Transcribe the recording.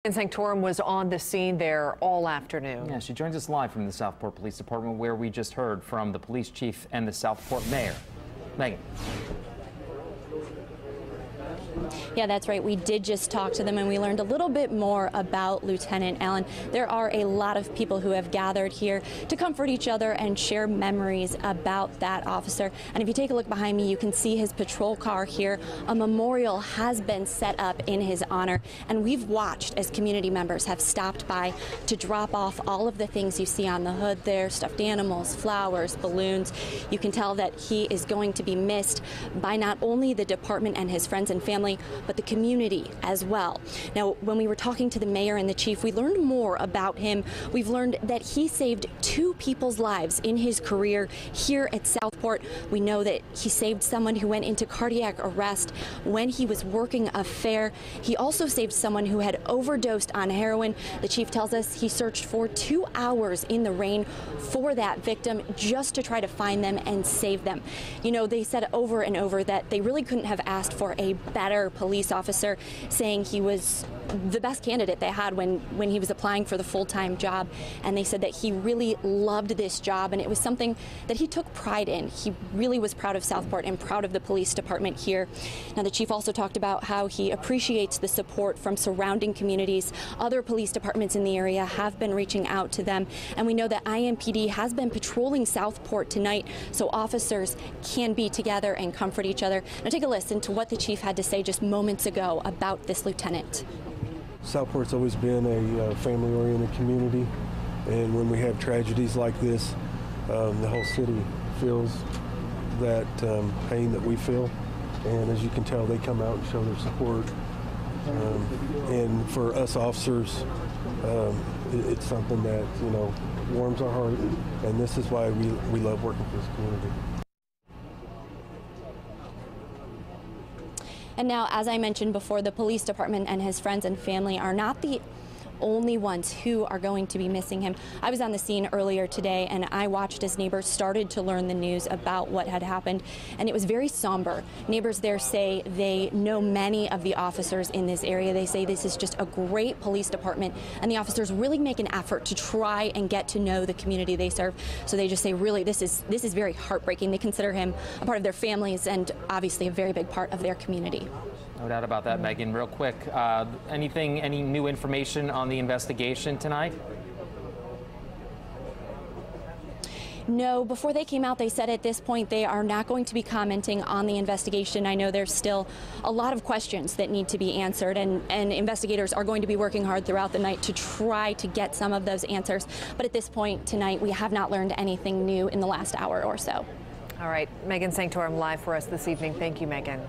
Megan Sanctorum was on the scene there all afternoon. Yeah, she joins us live from the Southport Police Department, where we just heard from the police chief and the Southport mayor. Megan. Yeah, that's right. We did just talk to them and we learned a little bit more about Lieutenant Allan. There are a lot of people who have gathered here to comfort each other and share memories about that officer. And if you take a look behind me, you can see his patrol car here. A memorial has been set up in his honor, and we've watched as community members have stopped by to drop off all of the things you see on the hood there: stuffed animals, flowers, balloons. You can tell that he is going to be missed by not only the department and his friends and family, but the community as well. Now, when we were talking to the mayor and the chief, we learned more about him. We've learned that he saved 2 people's lives in his career here at Southport. We know that he saved someone who went into cardiac arrest when he was working a fair. He also saved someone who had overdosed on heroin. The chief tells us he searched for 2 hours in the rain for that victim just to try to find them and save them. You know, they said over and over that they really couldn't have asked for a better police officer, saying he was the best candidate they had when he was applying for the full-time job. And they said that he really loved this job, and it was something that he took pride in. He really was proud of Southport and proud of the police department here. Now, the chief also talked about how he appreciates the support from surrounding communities. Other police departments in the area have been reaching out to them, and we know that IMPD has been patrolling Southport tonight so officers can be together and comfort each other. Now, take a listen to what the chief had to say just moments ago about this lieutenant. Southport's always been a family-oriented community, and when we have tragedies like this, the whole city feels that pain that we feel. And as you can tell, they come out and show their support. And for us officers, it's something that, you know, warms our heart, and this is why we love working for this community. And now, as I mentioned before, the police department and his friends and family are not the only ones who are going to be missing him. I was on the scene earlier today, and I watched as neighbors started to learn the news about what had happened, and it was very somber. Neighbors there say they know many of the officers in this area. They say this is just a great police department, and the officers really make an effort to try and get to know the community they serve. So they just say, really, this is very heartbreaking. They consider him a part of their families and obviously a very big part of their community. No doubt about that, Megan. Real quick, any new information on the investigation tonight? No, before they came out, they said at this point they are not going to be commenting on the investigation. I know there's still a lot of questions that need to be answered, and investigators are going to be working hard throughout the night to try to get some of those answers. But at this point tonight, we have not learned anything new in the last hour or so. All right, Megan Sanctorum live for us this evening. Thank you, Megan.